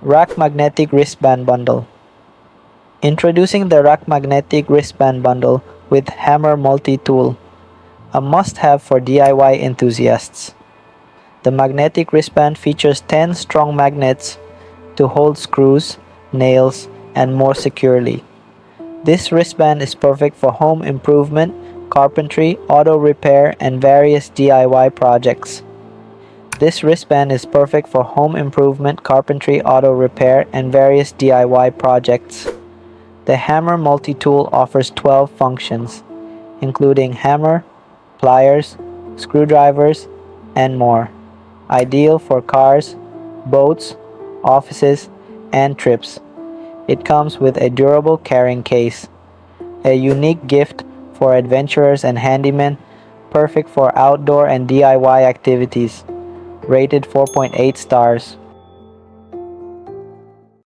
RAK Magnetic Wristband Bundle. Introducing the RAK Magnetic Wristband Bundle with Hammer Multi-Tool, a must-have for DIY enthusiasts. The magnetic wristband features 10 strong magnets to hold screws, nails, and more securely. This wristband is perfect for home improvement, carpentry, auto repair, and various DIY projects. This wristband is perfect for home improvement, carpentry, auto repair, and various DIY projects. The Hammer Multi-Tool offers 12 functions, including hammer, pliers, screwdrivers, and more. Ideal for cars, boats, offices, and trips. It comes with a durable carrying case, a unique gift for adventurers and handymen, perfect for outdoor and DIY activities. Rated 4.8 stars.